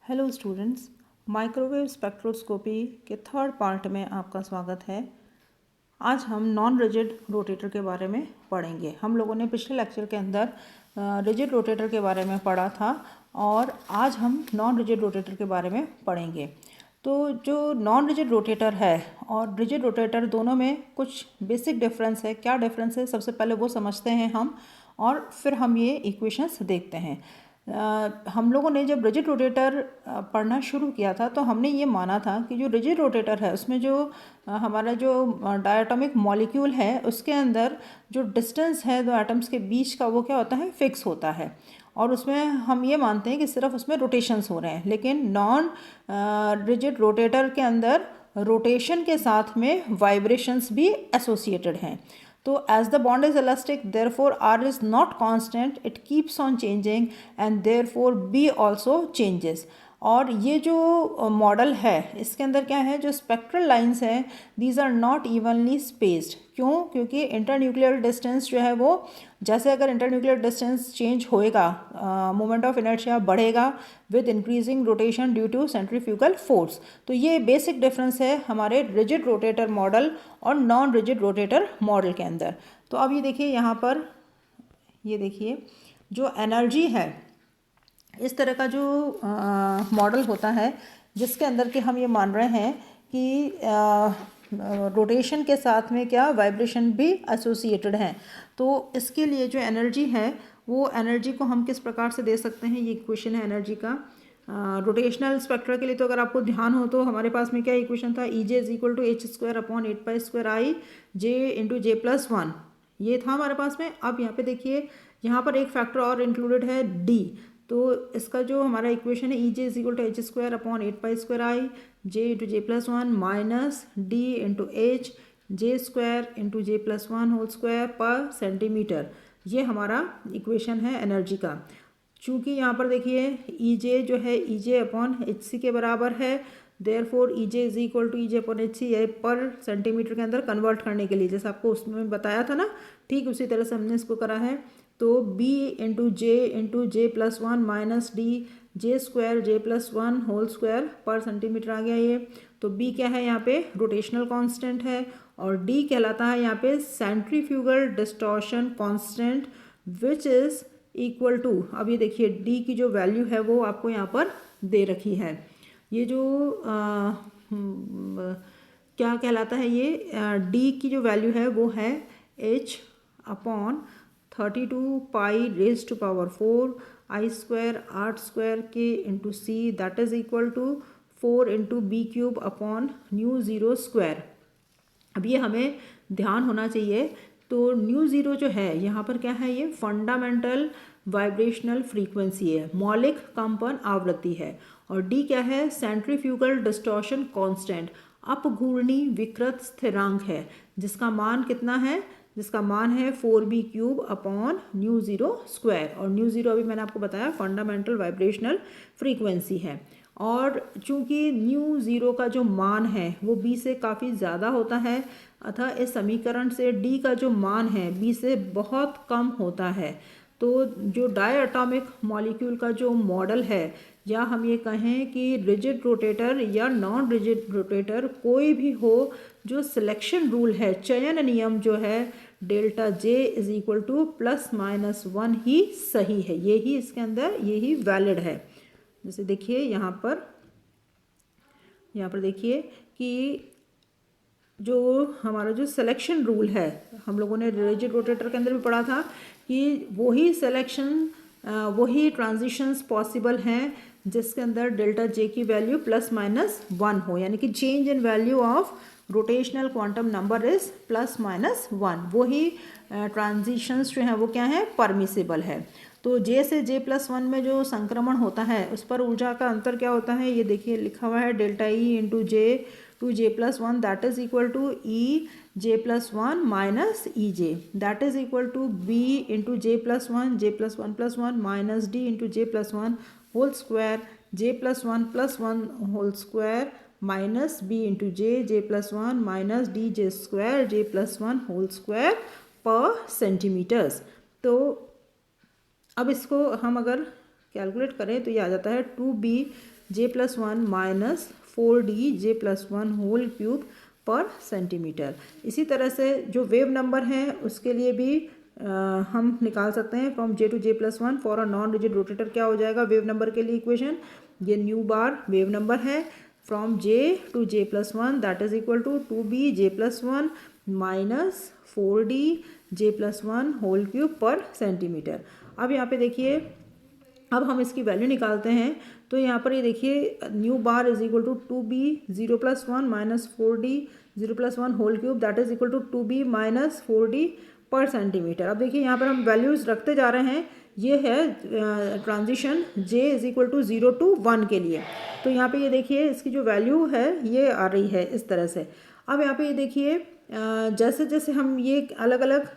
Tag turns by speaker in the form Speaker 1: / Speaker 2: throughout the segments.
Speaker 1: Hello students, microwave spectroscopy के third part में आपका स्वागत है। आज हम नॉन रिजिड रोटेटर के बारे में पढ़ेंगे। हम लोगों ने पिछले लेक्चर के अंदर रिजिड रोटेटर के बारे में पढ़ा था और आज हम नॉन रिजिड रोटेटर के बारे में पढ़ेंगे। तो जो नॉन रिजिड रोटेटर है और रिजिड रोटेटर दोनों में कुछ बेसिक डिफरेंस है। क्या डिफरेंस है सबसे पहले वो समझते हैं हम, और फिर हम ये इक्वेशंस देखते हैं। हम लोगों ने जब रिजिड रोटेटर पढ़ना शुरू किया था तो हमने ये माना था कि जो रिजिड रोटेटर है उसमें जो हमारा जो डायटोमिक मॉलिक्यूल है उसके अंदर जो डिस्टेंस है दो एटम्स के बीच का वो क्या होता है, फिक्स होता है। और उसमें हम ये मानते हैं कि सिर्फ उसमें रोटेशंस हो रहे हैं। लेकिन नॉन रिजिड रोटेटर के अंदर रोटेशन के साथ में वाइब्रेशंस भी एसोसिएटेड हैं। तो as the bond is elastic, therefore R is not constant, it keeps on changing and therefore B also changes। और ये जो मॉडल है इसके अंदर क्या है, जो स्पेक्ट्रल लाइंस हैं these are not evenly spaced. क्यों? क्योंकि इंटरन्यूक्लियर डिस्टेंस जो है वो, जैसे अगर इंटरन्यूक्लियर डिस्टेंस चेंज होएगा, मोमेंट ऑफ इनर्शिया बढ़ेगा with increasing rotation due to centrifugal force. तो ये बेसिक डिफरेंस है हमारे रिजिड रोटेटर मॉडल और नॉन रिजिड रोटेटर मॉडल के अंदर। तो अब ये देखिए यहाँ पर, ये देखिए जो एनर्जी है, इस तरह का जो मॉडल होता है जिसके अंदर के हम ये मान रहे हैं कि रोटेशन के साथ में क्या वाइब्रेशन भी एसोसिएटेड हैं। तो इसके लिए जो एनर्जी है वो एनर्जी को हम किस प्रकार से दे सकते हैं, ये इक्वेशन है एनर्जी का। रोटेशनल स्पेक्ट्रा के लिए तो अगर आपको ध्यान हो तो हमारे पास में क्या इक्वेशन था, E J is equal to H square upon 8 pi square I J into J plus one, ये था हमारे पास में। अब यहाँ पे देखिए यहाँ पर एक फैक्टर और इंक्लूडेड है डी। तो इसका जो हमारा इक्वेशन है, E J is equal to H square upon 8 pi square I J into J plus one minus D into H J square into J plus one whole square per centimetre. ये हमारा equation है energy का। चूँकि यहाँ पर देखिए ई जे जो है ई जे अपॉन एच सी के बराबर है, therefore E J is equal to E J upon H C, ये पर सेंटीमीटर के अंदर कन्वर्ट करने के लिए जैसे आपको उसमें बताया था ना, ठीक उसी तरह से हमने इसको करा है। तो b into J plus one minus D J square J plus one whole square per centimetre आ गया ये। तो b क्या है यहाँ पे, रोटेशनल कांस्टेंट है, और d कहलाता है यहाँ पे centrifugal distortion constant which is equal to, अब ये देखिए d की जो वैल्यू है वो आपको यहाँ पर दे रखी है। ये जो क्या कहलाता है, ये d की जो वैल्यू है वो है h upon 32 pi raise to power 4 I square 8 square के into C, that is equal to 4 into B cube upon nu zero square. अब ये हमें ध्यान होना चाहिए। तो न्यू ज़ीरो जो है यहाँ पर क्या है, ये फंडामेंटल वाइब्रेशनल फ्रीक्वेंसी है, मौलिक कंपन आवृत्ति है। और डी क्या है, सेंट्रीफ्यूगल डिस्टॉर्शन कांस्टेंट, अपघूर्णी विकृत स्थिरांक है, जिसका मान कितना है, जिसका मान है 4b cube upon nu zero square. और न्यू ज़ीरो अभी मैंने आपको बताया फंडामेंटल वाइब्रेशनल फ्रीक्वेंसी है। और चूंकि न्यू ज़ीरो का जो मान है वो b से काफ़ी ज़्यादा होता है, अतः इस समीकरण से d का जो मान है b से बहुत कम होता है। तो जो डायटोमिक मॉलिक्यूल का जो मॉडल है, या हम ये कहें कि रिजिड रोटेटर या नॉन रिजिड रोटेटर कोई भी हो, जो सिलेक्शन रूल है, चयन नियम जो है delta J is equal to plus minus one ही सही है, यही इसके अंदर यही वैलिड है। जैसे देखिए यहाँ पर देखिए कि जो हमारा जो सिलेक्शन रूल है, हम लोगों ने रिजिड रोटेटर के अंदर भी पढ़ा था कि वही सिलेक्शन वही ट्रांजिशंस पॉसिबल हैं जिसके अंदर डेल्टा जे की वैल्यू प्लस माइनस वन हो, यानी कि change in value of rotational quantum number is plus minus one. वही ट्रांजिशंस जो हैं वो क्या है, परमिसिबल है। तो जे से जे प्लस वन में जो संक्रमण होता है उस पर ऊर्जा का अंतर क्या होता है, ये देखिए लिखा हुआ है delta E into J to J plus one, that is equal to E J plus one minus E J, that is equal to B into J plus one minus D into J plus one whole square J plus one whole square minus B into J plus one minus D J square J plus one whole square per centimetres. तो अब इसको हम अगर calculate करें तो ये आ जाता है 2b J+1 minus 4D J+1 whole cube per centimetre. इसी तरह से जो वेव नंबर है उसके लिए भी हम निकाल सकते हैं from J to J+1 for a non rigid rotator. क्या हो जाएगा वेव नंबर के लिए इक्वेशन, ये न्यू बार वेव नंबर है from J to J+1 that is equal to 2B J+1 minus 4D J+1 whole cube per centimetre. अब यहाँ पे देखिए, अब हम इसकी वैल्यू निकालते हैं तो यहाँ पर ये देखिए nu bar is equal to 2B 0+1 minus 4D 0+1 whole cube that is equal to 2B minus 4D per centimetre. अब देखिए यहाँ पर हम वैल्यूज़ रखते जा रहे हैं, ये है transition J is equal to 0 to 1 के लिए। तो यहाँ पे ये देखिए इसकी जो वैल्यू है ये आ रही है इस तरह से। अब यहाँ पे ये देखिए जैसे जैसे हम ये अलग अलग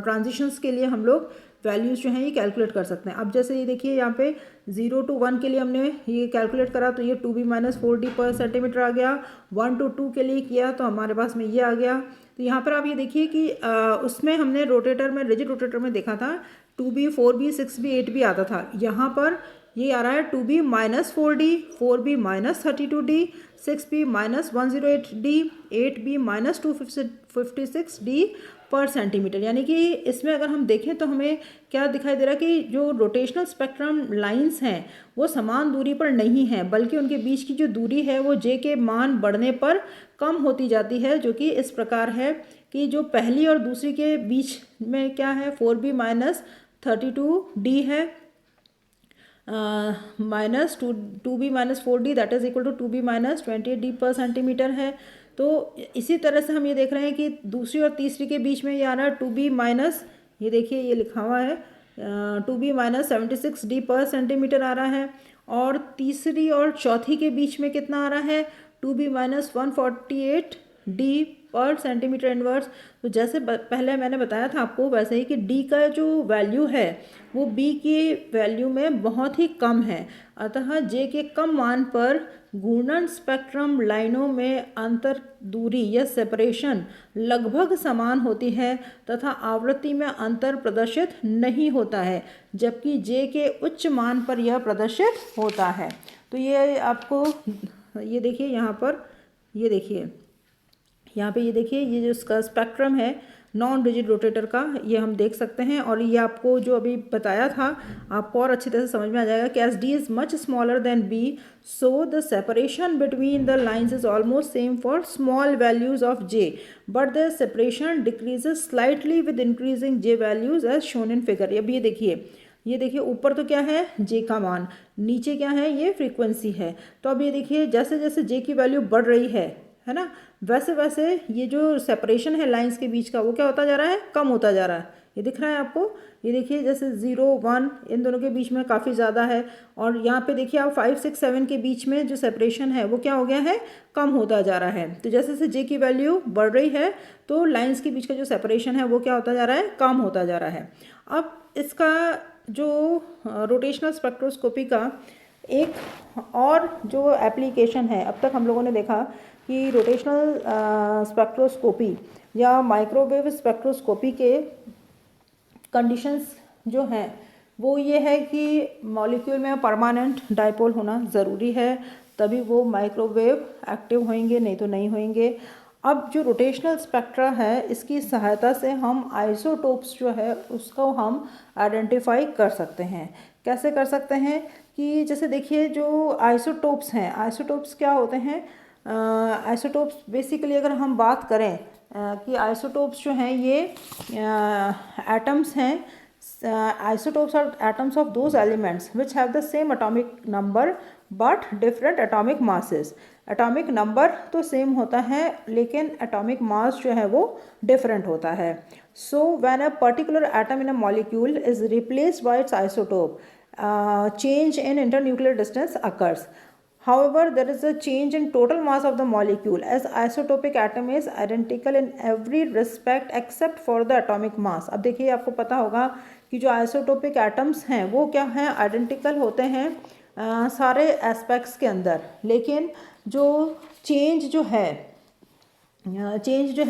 Speaker 1: ट्रांजिशंस के लिए हम लोग वैल्यूज़ जो हैं ये कैलकुलेट कर सकते हैं। अब जैसे ये देखिए यहाँ पे 0 to 1 के लिए हमने ये कैलकुलेट करा तो ये 2B minus 4D per centimetre आ गया। 1 to 2 के लिए किया तो हमारे पास में ये आ गया। तो यहाँ पर आप ये देखिए कि उसमें हमने रोटेटर में, रिजिड रोटेटर में देखा था 2B 4B 6B 8B आता था। यहाँ पर ये आ रहा है 2B minus 4D 4B minus 32D 6B minus 108D 8B minus 256D पर सेंटीमीटर। यानी कि इसमें अगर हम देखें तो हमें क्या दिखाई दे रहा है कि जो रोटेशनल स्पेक्ट्रम लाइंस हैं वो समान दूरी पर नहीं हैं, बल्कि उनके बीच की जो दूरी है वो J के मान बढ़ने पर कम होती जाती है, जो कि इस प्रकार है कि जो पहली और दूसरी के बीच में क्या है 4B माइनस 32D है minus 2B minus 4D that is equal to 2B minus 28D per centimetre है। तो इसी तरह से हम ये देख रहे हैं कि दूसरी और तीसरी के बीच में ये आ रहा है 2B माइनस, ये देखिए ये लिखा हुआ है 2B माइनस 76D पर सेंटीमीटर आ रहा है। और तीसरी और चौथी के बीच में कितना आ रहा है 2B माइनस 148D पर सेंटीमीटर इनवर्स। तो जैसे पहले मैंने बताया था आपको वैसे ही कि D का जो वैल्यू है वो B की वैल्यू में बहुत ही कम है, अतः J के कम मान पर घूर्णन स्पेक्ट्रम लाइनों में अंतर दूरी या सेपरेशन लगभग समान होती है तथा आवृत्ति में अंतर प्रदर्शित नहीं होता है, जबकि J के उच्च मान पर यह प्रदर्शित होता है। तो ये आपको ये देखिए यहाँ पर ये देखिए यहाँ पे ये देखिए ये जो इसका स्पेक्ट्रम है नॉन रिजिड रोटेटर का ये हम देख सकते हैं। और ये आपको जो अभी बताया था आपको और अच्छी तरह से समझ में आ जाएगा कि as D is much smaller than B so the separation between the lines is almost same for small values of J but the separation decreases slightly with increasing J values as shown in figure. अब ये देखिए ऊपर तो क्या है जे का मान, नीचे क्या है ये फ्रीक्वेंसी है। तो अब ये देखिए जैसे जैसे जे की वैल्यू बढ़ रही है ना, वैसे वैसे ये जो सेपरेशन है लाइंस के बीच का वो क्या होता जा रहा है कम होता जा रहा है। ये दिख रहा है आपको, ये देखिए जैसे 0 1 इन दोनों के बीच में काफ़ी ज़्यादा है और यहाँ पे देखिए आप 5 6 7 के बीच में जो सेपरेशन है वो क्या हो गया है कम होता जा रहा है। तो जैसे जैसे जे की वैल्यू बढ़ रही है तो लाइंस के बीच का जो सेपरेशन है वो क्या होता जा रहा है कम होता जा रहा है। अब इसका जो रोटेशनल स्पेक्ट्रोस्कोपी का एक और जो एप्लीकेशन है, अब तक हम लोगों ने देखा कि रोटेशनल स्पेक्ट्रोस्कोपी या माइक्रोवेव स्पेक्ट्रोस्कोपी के कंडीशंस जो हैं वो ये है कि मॉलिक्यूल में परमानेंट डाइपोल होना ज़रूरी है, तभी वो माइक्रोवेव एक्टिव होंगे, नहीं तो नहीं होंगे। अब जो रोटेशनल स्पेक्ट्रा है इसकी सहायता से हम आइसोटोप्स जो है उसको हम आइडेंटिफाई कर सकते हैं। कैसे कर सकते हैं कि जैसे देखिए जो आइसोटोप्स हैं, आइसोटोप्स क्या होते हैं, आइसोटोप्स बेसिकली अगर हम बात करें कि आइसोटोप्स जो हैं ये एटम्स हैं। Isotopes are atoms of those elements which have the same atomic number but different atomic masses. Atomic number तो सेम होता है लेकिन एटॉमिक मास जो है वो डिफरेंट होता है। So when a particular atom in a molecule is replaced by it's isotope change in internuclear distance occurs. However, there is a change in total mass of the molecule as isotopic atom is identical in every respect except for the atomic mass. अब देखिए आपको पता होगा कि जो isotopic atoms हैं वो क्या हैं आइडेंटिकल होते हैं सारे एस्पेक्ट्स के अंदर, लेकिन जो चेंज जो है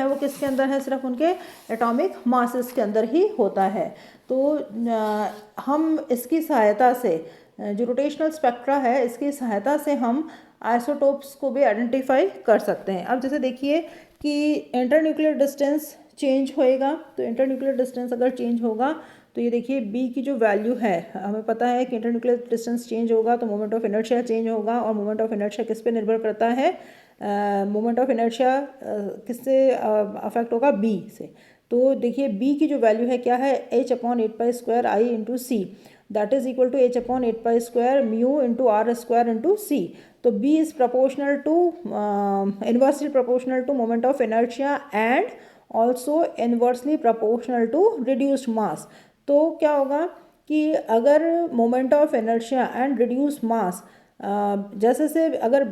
Speaker 1: वो किसके अंदर है, सिर्फ उनके एटॉमिक मासेस के अंदर ही होता है। तो हम इसकी सहायता से जो रोटेशनल स्पेक्ट्रा है इसकी सहायता से हम आइसोटोप्स को भी आइडेंटिफाई कर सकते हैं। अब जैसे देखिए कि इंटरन्यूक्लियर डिस्टेंस चेंज होएगा, तो इंटरन्यूक्लियर डिस्टेंस अगर चेंज होगा तो ये देखिए बी की जो वैल्यू है, हमें पता है कि इंटरन्यूक्लियर डिस्टेंस चेंज होगा तो मोमेंट ऑफ इनर्शिया चेंज होगा, और मोमेंट ऑफ इनर्शिया किस पे निर्भर करता है, मोमेंट ऑफ इनर्शिया किससे अफेक्ट होगा, बी से। तो देखिए बी की जो वैल्यू है क्या है, h/8π² I into C, that is equal to h/8π² mu into r² into C. तो b is proportional to inversely proportional to moment of inertia and also inversely proportional to reduced mass. तो क्या होगा कि अगर moment of inertia and reduced mass जैसे से अगर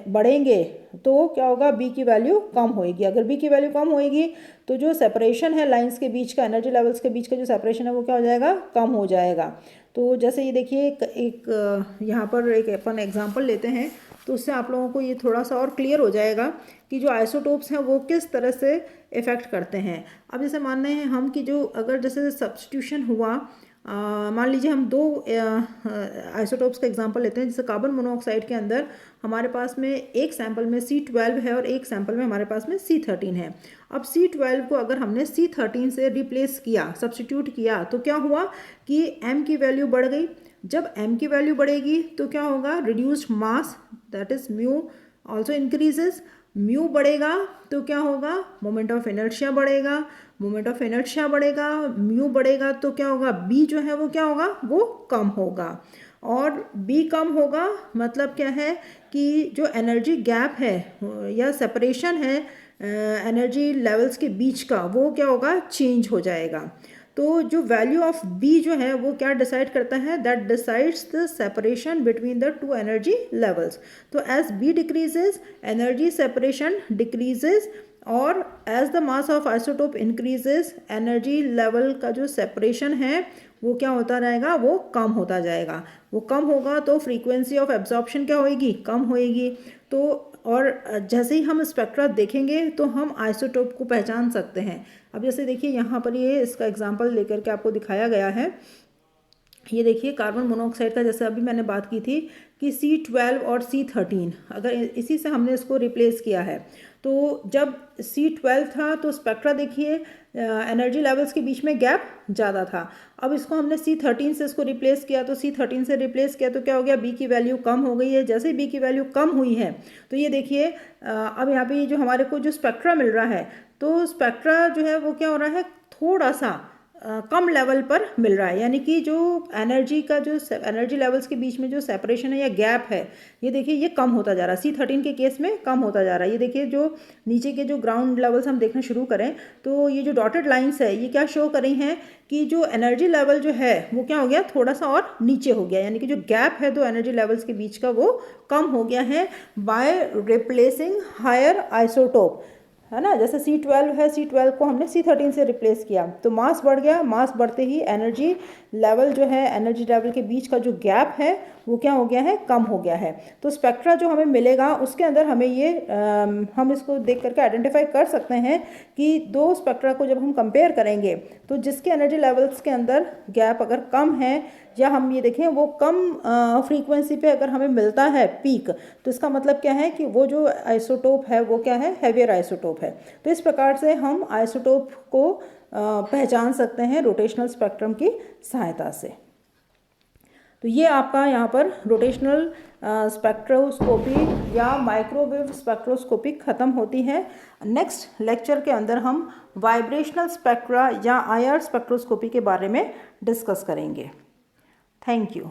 Speaker 1: बढ़ेंगे तो क्या होगा, बी की वैल्यू कम होएगी। अगर बी की वैल्यू कम होएगी तो जो सेपरेशन है लाइंस के बीच का, एनर्जी लेवल्स के बीच का जो सेपरेशन है वो क्या हो जाएगा, कम हो जाएगा। तो जैसे ये देखिए एक यहाँ पर एक अपन एग्जांपल लेते हैं, तो उससे आप लोगों को ये थोड़ा सा और क्लियर हो जाएगा कि जो आइसोटोप्स हैं वो किस तरह से इफ़ेक्ट करते हैं। अब जैसे मान रहे हैं हम कि जो अगर जैसे सब्स्टिट्यूशन हुआ, मान लीजिए हम दो आइसोटोप्स का एग्जांपल लेते हैं। जैसे कार्बन मोनोऑक्साइड के अंदर हमारे पास में एक सैंपल में C12 है और एक सैंपल में हमारे पास में C13 है। अब C12 को अगर हमने C13 से रिप्लेस किया, सब्स्टिट्यूट किया, तो क्या हुआ कि M की वैल्यू बढ़ गई। जब M की वैल्यू बढ़ेगी तो क्या होगा, reduced mass that is mu also increases. Mu बढ़ेगा तो क्या होगा, मोमेंट ऑफ इनर्शिया बढ़ेगा, मोमेंट ऑफ इनर्शिया बढ़ेगा, म्यू बढ़ेगा तो क्या होगा, बी जो है वो क्या होगा, वो कम होगा। और बी कम होगा मतलब क्या है कि जो एनर्जी गैप है या सेपरेशन है एनर्जी लेवल्स के बीच का, वो क्या होगा, चेंज हो जाएगा। तो जो वैल्यू ऑफ बी जो है वो क्या डिसाइड करता है, that decides the separation between the two energy levels. तो as B decreases energy separation decreases, और as the mass of isotope increases energy level का जो सेपरेशन है वो क्या होता रहेगा, वो कम होता जाएगा। वो कम होगा तो फ्रीक्वेंसी ऑफ एब्जॉर्प्शन क्या होएगी, कम होएगी। तो और जैसे ही हम स्पेक्ट्रा देखेंगे तो हम आइसोटोप को पहचान सकते हैं। अब जैसे देखिए यहाँ पर ये इसका एग्जांपल लेकर के आपको दिखाया गया है। ये देखिए कार्बन मोनोऑक्साइड का, जैसे अभी मैंने बात की थी कि C12 और C13, अगर इसी से हमने इसको रिप्लेस किया है, तो जब C12 था तो स्पेक्ट्रा देखिए एनर्जी लेवल्स के बीच में गैप ज़्यादा था। अब इसको हमने C13 से इसको रिप्लेस किया, तो C13 से रिप्लेस किया तो क्या हो गया, बी की वैल्यू कम हो गई है। जैसे ही बी की वैल्यू कम हुई है तो ये देखिए अब यहाँ पे जो हमारे को जो स्पेक्ट्रा मिल रहा है, तो स्पेक्ट्रा जो है वो क्या हो रहा है, थोड़ा सा कम लेवल पर मिल रहा है। यानी कि जो एनर्जी का जो एनर्जी लेवल्स के बीच में जो सेपरेशन है या गैप है, ये देखिए ये कम होता जा रहा है। C13 के केस में कम होता जा रहा है। ये देखिए जो नीचे के जो ग्राउंड लेवल्स हम देखना शुरू करें तो ये जो डॉटेड लाइंस है ये क्या शो कर रही हैं कि जो एनर्जी लेवल जो है वो क्या हो गया, थोड़ा सा और नीचे हो गया। यानी कि जो गैप है दो एनर्जी लेवल्स के बीच का वो कम हो गया है बाय रिप्लेसिंग हायर आइसोटोप, है ना। जैसे C12 है, C12 को हमने C13 से रिप्लेस किया तो मास बढ़ गया। मास बढ़ते ही एनर्जी लेवल जो है, एनर्जी लेवल के बीच का जो गैप है वो क्या हो गया है, कम हो गया है। तो स्पेक्ट्रा जो हमें मिलेगा उसके अंदर हमें ये हम इसको देख करके आइडेंटिफाई कर सकते हैं कि दो स्पेक्ट्रा को जब हम कंपेयर करेंगे तो जिसके एनर्जी लेवल्स के अंदर गैप अगर कम है, या हम ये देखें वो कम फ्रीक्वेंसी पे अगर हमें मिलता है पीक, तो इसका मतलब क्या है कि वो जो आइसोटोप है वो क्या है, हैवियर आइसोटोप है। तो इस प्रकार से हम आइसोटोप को पहचान सकते हैं रोटेशनल स्पेक्ट्रम की सहायता से। तो ये आपका यहाँ पर रोटेशनल स्पेक्ट्रोस्कोपी या माइक्रोवेव स्पेक्ट्रोस्कोपी ख़त्म होती है। नेक्स्ट लेक्चर के अंदर हम वाइब्रेशनल स्पेक्ट्रा या IR स्पेक्ट्रोस्कोपी के बारे में डिस्कस करेंगे। Thank you.